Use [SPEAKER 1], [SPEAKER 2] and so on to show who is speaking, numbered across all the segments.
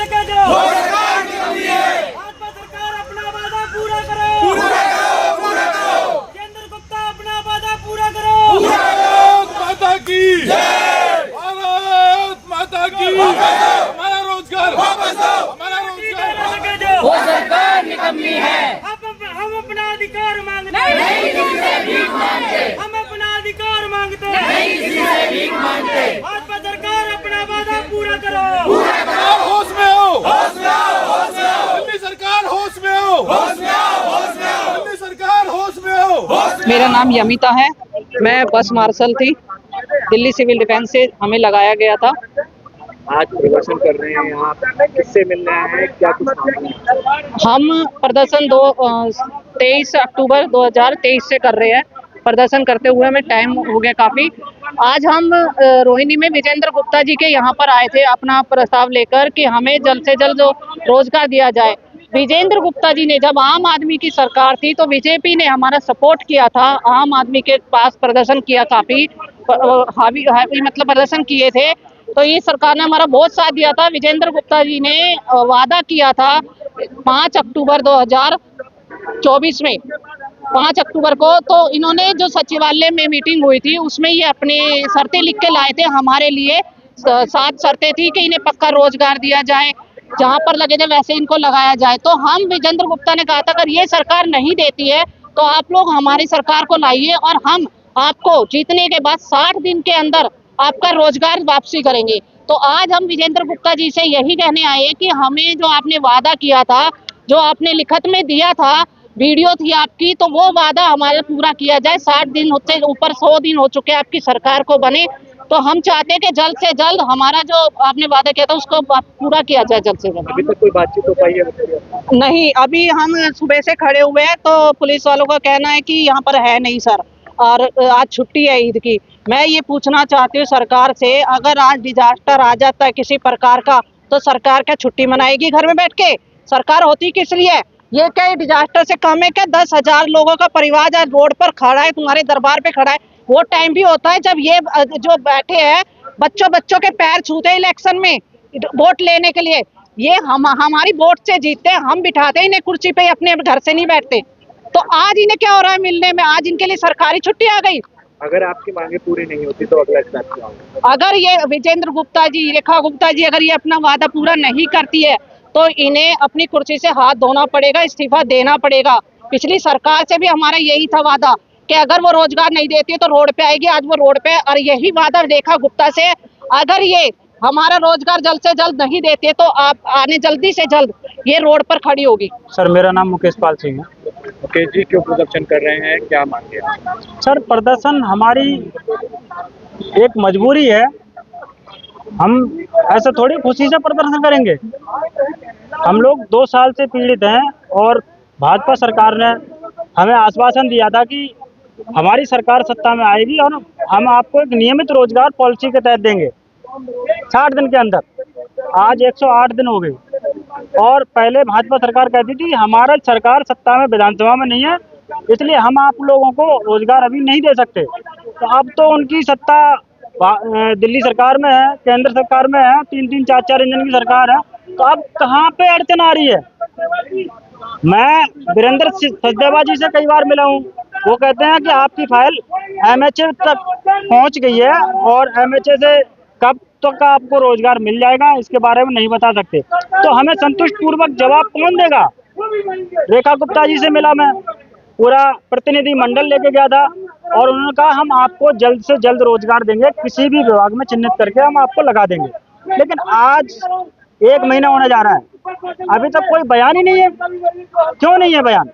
[SPEAKER 1] लेके जाओ। वो सरकार की कमी है। भाजपा सरकार अपना वादा पूरा करो। पूरा करो, पूरा करो। केंद्र गुप्ता अपना वादा पूरा करो।
[SPEAKER 2] भारत माता की जय। भारत माता की हमारा रोजगार वापस दो। हमारा रोजगार
[SPEAKER 1] लेके जाओ।
[SPEAKER 3] वो सरकार निकम्मी है।
[SPEAKER 1] हम अपना अधिकार मांगते
[SPEAKER 3] नहीं किसी से भीख मांगते।
[SPEAKER 1] हम अपना अधिकार मांगते
[SPEAKER 3] नहीं किसी से भीख मांगते।
[SPEAKER 1] भाजपा सरकार अपना वादा पूरा करो।
[SPEAKER 2] सरकार होश में हो। होश में आओ, होश में आओ। दिल्ली सरकार होश में हो। होश में आओ, होश में आओ। दिल्ली सरकार होश में हो।
[SPEAKER 4] मेरा नाम यमिता है। मैं बस मार्शल थी। दिल्ली सिविल डिफेंस से हमें लगाया गया था।
[SPEAKER 5] आज प्रदर्शन कर रहे हैं यहाँ, किससे मिल रहे हैं, क्या कुछ मामला है?
[SPEAKER 4] हम प्रदर्शन 23 अक्टूबर 2023 से कर रहे हैं। प्रदर्शन करते हुए हमें टाइम हो गया काफ़ी। आज हम रोहिणी में विजेंद्र गुप्ता जी के यहाँ पर आए थे अपना प्रस्ताव लेकर कि हमें जल्द से जल्द रोजगार दिया जाए। विजेंद्र गुप्ता जी ने जब आम आदमी की सरकार थी तो बीजेपी ने हमारा सपोर्ट किया था। आम आदमी के पास प्रदर्शन किया, काफ़ी हावी मतलब प्रदर्शन किए थे। तो ये सरकार ने हमारा बहुत साथ दिया था। विजेंद्र गुप्ता जी ने वादा किया था 5 अक्टूबर 2024 में, 5 अक्टूबर को। तो इन्होंने जो सचिवालय में मीटिंग हुई थी उसमें ये अपने शर्तें लिख के लाए थे हमारे लिए। 7 शर्तें थी कि इन्हें पक्का रोजगार दिया जाए, जहां पर लगे थे वैसे इनको लगाया जाए। तो हम विजेंद्र गुप्ता ने कहा था अगर ये सरकार नहीं देती है तो आप लोग हमारी सरकार को लाइए और हम आपको जीतने के बाद 60 दिन के अंदर आपका रोजगार वापसी करेंगे। तो आज हम विजेंद्र गुप्ता जी से यही कहने आए कि हमें जो आपने वादा किया था, जो आपने लिखत में दिया था, वीडियो थी आपकी, तो वो वादा हमारा पूरा किया जाए। 60 दिन होते ऊपर 100 दिन हो चुके आपकी सरकार को बने। तो हम चाहते हैं कि जल्द से जल्द हमारा जो आपने वादा किया था उसको पूरा किया जाए जल्द से जल्द।
[SPEAKER 5] अभी तक कोई बातचीत हो पाई है?
[SPEAKER 4] नहीं, अभी हम सुबह से खड़े हुए हैं तो पुलिस वालों का कहना है कि यहाँ पर है नहीं सर, और आज छुट्टी है ईद की। मैं ये पूछना चाहती हूँ सरकार से, अगर आज डिजास्टर आ जाता है किसी प्रकार का तो सरकार क्या छुट्टी मनाएगी घर में बैठ के? सरकार होती किस लिए? ये क्या डिजास्टर से कम है क्या? 10,000 लोगों का परिवार आज रोड पर खड़ा है, तुम्हारे दरबार पे खड़ा है। वो टाइम भी होता है जब ये जो बैठे हैं बच्चों के पैर छूते हैं इलेक्शन में वोट लेने के लिए। ये हमारी वोट से जीतते हैं, हम बिठाते हैं इन्हें कुर्सी पे, अपने घर से नहीं बैठते। तो आज इन्हें क्या हो रहा है मिलने में? आज इनके लिए सरकारी छुट्टी आ गई।
[SPEAKER 5] अगर आपकी मांगे पूरी नहीं होती तो अगला स्टेप क्या होगा?
[SPEAKER 4] अगर ये विजेंद्र गुप्ता जी, रेखा गुप्ता जी अगर ये अपना वादा पूरा नहीं करती है तो इन्हें अपनी कुर्सी से हाथ धोना पड़ेगा, इस्तीफा देना पड़ेगा। पिछली सरकार से भी हमारा यही था वादा कि अगर वो रोजगार नहीं देती है तो रोड पे आएगी। आज वो रोड पे, और यही वादा रेखा गुप्ता से, अगर ये हमारा रोजगार जल्द से जल्द नहीं देते तो आप आने जल्दी से जल्द ये रोड पर खड़ी होगी।
[SPEAKER 6] सर मेरा नाम मुकेश पाल सिंह है।
[SPEAKER 5] मुकेश जी, क्यों प्रदर्शन कर रहे हैं, क्या मांगे?
[SPEAKER 6] सर प्रदर्शन हमारी एक मजबूरी है। हम ऐसा थोड़ी खुशी से प्रदर्शन करेंगे। हम लोग 2 साल से पीड़ित हैं और भाजपा सरकार ने हमें आश्वासन दिया था कि हमारी सरकार सत्ता में आएगी और हम आपको एक नियमित रोजगार पॉलिसी के तहत देंगे 60 दिन के अंदर। आज 108 दिन हो गए और पहले भाजपा सरकार कहती थी हमारा सरकार सत्ता में विधानसभा में नहीं है, इसलिए हम आप लोगों को रोजगार अभी नहीं दे सकते। तो अब तो उनकी सत्ता दिल्ली सरकार में है, केंद्र सरकार में है, 3-3, 4-4 इंजन की सरकार है। तो अब कहाँ पे अड़चन आ रही है? मैं वीरेंद्र सचदेवा जी से कई बार मिला हूँ, वो कहते हैं कि आपकी फाइल MHA तक पहुँच गई है और MHA से कब तक आपको रोजगार मिल जाएगा इसके बारे में नहीं बता सकते। तो हमें संतुष्ट पूर्वक जवाब कौन देगा? रेखा गुप्ता जी से मिला, मैं पूरा प्रतिनिधि मंडल लेके गया था और उन्होंने कहा हम आपको जल्द से जल्द रोजगार देंगे, किसी भी विभाग में चिन्हित करके हम आपको लगा देंगे। लेकिन आज 1 महीना होने जा रहा है, अभी तक कोई बयान ही नहीं है। क्यों नहीं है बयान?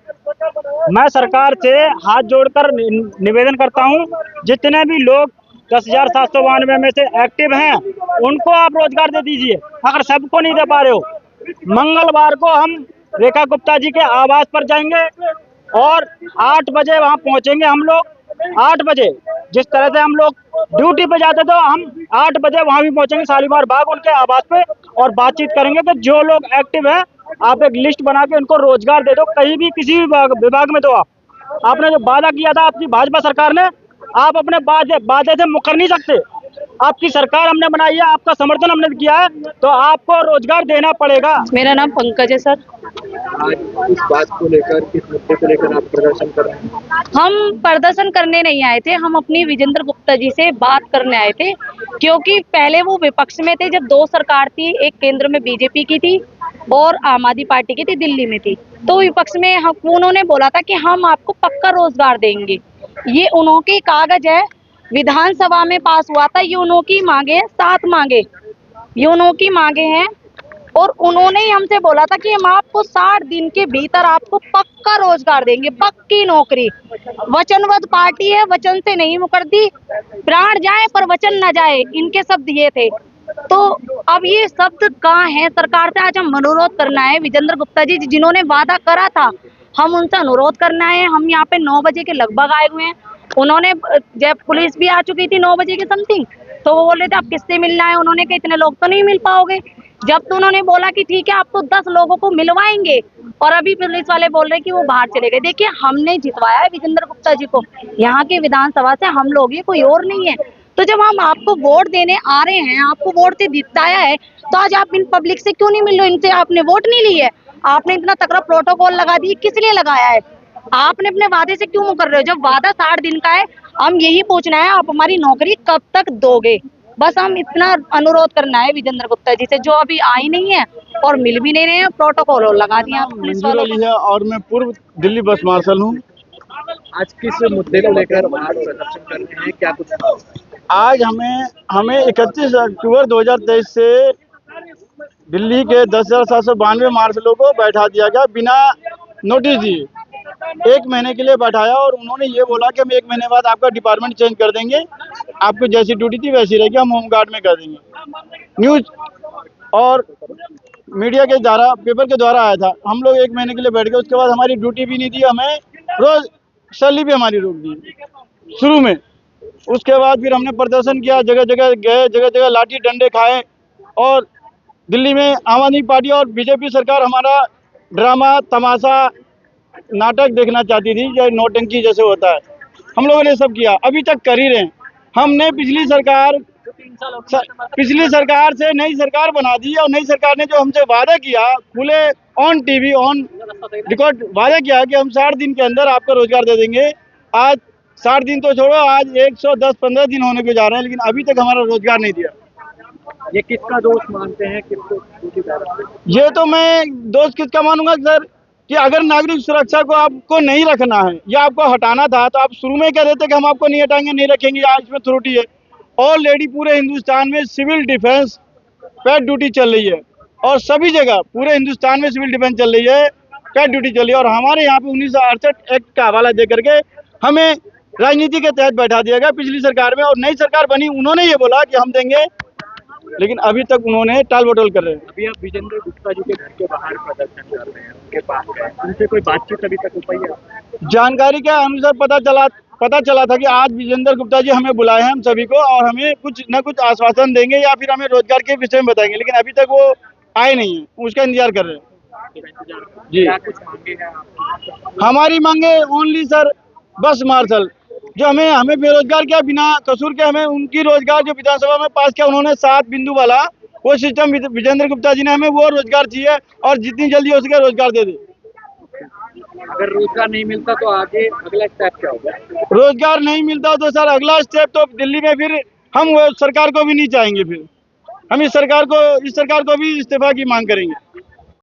[SPEAKER 6] मैं सरकार से हाथ जोड़कर निवेदन करता हूं, जितने भी लोग 10,792 में से एक्टिव हैं उनको आप रोजगार दे दीजिए। अगर सबको नहीं दे पा रहे हो, मंगलवार को हम रेखा गुप्ता जी के आवास पर जाएंगे और 8 बजे वहां पहुंचेंगे। हम लोग 8 बजे, जिस तरह से हम लोग ड्यूटी पे जाते तो हम 8 बजे वहां भी पहुंचेंगे शालीमार बाग उनके आवास पे और बातचीत करेंगे कि जो लोग एक्टिव हैं आप एक लिस्ट बना के उनको रोजगार दे दो, कहीं भी किसी भी विभाग में। तो आपने जो वादा किया था अपनी भाजपा सरकार ने, आप अपने वादे से मुकर नहीं सकते। आपकी सरकार हमने बनाई है, आपका समर्थन हमने किया है, तो आपको रोजगार देना पड़ेगा।
[SPEAKER 4] मेरा नाम पंकज है सर।
[SPEAKER 5] आज इस बात को लेकर, किस मुद्दे को लेकर आप प्रदर्शन कर रहे हैं?
[SPEAKER 4] हम प्रदर्शन करने नहीं आए थे, हम अपनी विजेंद्र गुप्ता जी से बात करने आए थे, क्योंकि पहले वो विपक्ष में थे जब 2 सरकार थी, एक केंद्र में बीजेपी की थी और आम आदमी पार्टी की थी, दिल्ली में थी। तो विपक्ष में हम उन्होंने बोला था कि हम आपको पक्का रोजगार देंगे। ये उनके कागज है, विधानसभा में पास हुआ था, ये उनकी मांगे हैं, 7 मांगे ये उनकी मांगे हैं। और उन्होंने ही हमसे बोला था कि हम आपको 60 दिन के भीतर आपको पक्का रोजगार देंगे, पक्की नौकरी। वचनबद्ध पार्टी है, वचन से नहीं मुकरती, प्राण जाए पर वचन न जाए, इनके शब्द ये थे। तो अब ये शब्द कहाँ है सरकार से? आज हम अनुरोध करना है विजेंद्र गुप्ता जी जिन्होंने वादा करा था, हम उनसे अनुरोध करना है। हम यहाँ पे 9 बजे के लगभग आए हुए हैं। उन्होंने, जब पुलिस भी आ चुकी थी 9 बजे के समथिंग, तो वो बोल रहे थे आप किससे मिलना है। उन्होंने कहा इतने लोग तो नहीं मिल पाओगे। जब तो उन्होंने बोला कि ठीक है आपको 10 लोगों को मिलवाएंगे, और अभी पुलिस वाले बोल रहे कि वो बाहर चले गए। देखिए, हमने जितवाया है विजेंद्र गुप्ता जी को, यहाँ के विधानसभा से हम लोग, ये कोई और नहीं है। तो जब हम आपको वोट देने आ रहे हैं, आपको वोट से जिताया है, तो आज आप इन पब्लिक से क्यों नहीं मिल रहे? इनसे आपने वोट नहीं ली है, आपने इतना तगड़ा प्रोटोकॉल लगा दी, किस लिए लगाया है? आपने अपने वादे से क्यों मुकर रहे हो? जब वादा 60 दिन का है, हम यही पूछना है आप हमारी नौकरी कब तक दोगे? बस हम इतना अनुरोध करना है विजेंद्र गुप्ता जी से, जो अभी आई नहीं है और मिल भी नहीं रहे हैं, प्रोटोकॉल लगा दिया पुलिस वालों ने।
[SPEAKER 2] है और मैं पूर्व दिल्ली बस मार्शल हूँ।
[SPEAKER 5] आज किस मुद्दे को लेकर आप प्रदर्शन कर रहे हैं, क्या कुछ?
[SPEAKER 2] आज हमें 31 अक्टूबर 2023 से दिल्ली के 10,792 मार्शलों को बैठा दिया गया बिना नोटिस दिए। 1 महीने के लिए बैठाया और उन्होंने ये बोला कि हम 1 महीने बाद आपका डिपार्टमेंट चेंज कर देंगे, आपको जैसी ड्यूटी थी वैसी रहेगी, हम होमगार्ड में कर देंगे। न्यूज़ और मीडिया के द्वारा, पेपर के द्वारा आया था। हम लोग 1 महीने के लिए बैठ गए, उसके बाद हमारी ड्यूटी भी नहीं दी, हमें रोज सैलरी भी हमारी रोक दी शुरू में। उसके बाद फिर हमने प्रदर्शन किया, जगह जगह गए, जगह जगह लाठी डंडे खाए। और दिल्ली में आम आदमी पार्टी और बीजेपी सरकार हमारा ड्रामा, तमाशा, नाटक देखना चाहती थी, जो नौटंकी जैसे होता है। हम लोगों ने सब किया, अभी तक कर ही रहे हैं। हमने पिछली सरकार से नई सरकार बना दी, और नई सरकार ने जो हमसे वादा किया, खुले ऑन टीवी ऑन रिकॉर्ड वादा किया कि हम 60 दिन के अंदर आपको रोजगार दे देंगे। आज 60 दिन तो छोड़ो, आज 110-15 दिन होने को जा रहे हैं, लेकिन अभी तक हमारा रोजगार नहीं दिया।
[SPEAKER 5] ये किसका दोष मानते हैं, किसको?
[SPEAKER 2] ये तो मैं दोष किसका मानूंगा सर, कि अगर नागरिक सुरक्षा को आपको नहीं रखना है या आपको हटाना था, तो आप शुरू में कह देते कि हम आपको नहीं हटाएंगे, नहीं रखेंगे। आज इसमें त्रुटि है। ऑलरेडी पूरे हिंदुस्तान में सिविल डिफेंस पे ड्यूटी चल रही है, और सभी जगह पूरे हिंदुस्तान में सिविल डिफेंस चल रही है, पे ड्यूटी चल रही है। और हमारे यहाँ पे 1968 एक्ट का हवाला दे करके हमें राजनीति के तहत बैठा दिया गया पिछली सरकार में। और नई सरकार बनी, उन्होंने ये बोला कि हम देंगे, लेकिन अभी तक उन्होंने टाल मटोल कर रहे हैं।
[SPEAKER 5] अभी आप विजेंद्र गुप्ता जी के घर के बाहर प्रदर्शन कर रहे हैं, उनके पास है, उनसे कोई बातचीत अभी तक हो पाई है?
[SPEAKER 2] जानकारी के अनुसार पता चला था कि आज विजेंद्र गुप्ता जी हमें बुलाए हैं, हम सभी को, और हमें कुछ न कुछ आश्वासन देंगे या फिर हमें रोजगार के विषय में बताएंगे, लेकिन अभी तक वो आए नहीं है, उसका इंतजार कर रहे हैं। जी,
[SPEAKER 5] क्या कुछ मांगे हैं आप?
[SPEAKER 2] हमारी मांगे ओनली सर बस मार्शल, जो हमें बेरोजगार किया बिना कसूर के, हमें उनकी रोजगार जो विधानसभा में पास किया उन्होंने 7 बिंदु वाला वो सिस्टम, विजेंद्र गुप्ता जी ने हमें वो रोजगार चाहिए, और जितनी जल्दी हो सके रोजगार दे दे।
[SPEAKER 5] अगर रोजगार नहीं मिलता तो आगे अगला स्टेप क्या होगा?
[SPEAKER 2] रोजगार नहीं मिलता तो सर अगला स्टेप तो दिल्ली में फिर हम वो सरकार को भी नहीं चाहेंगे, फिर हम इस सरकार को भी इस्तीफा की मांग करेंगे।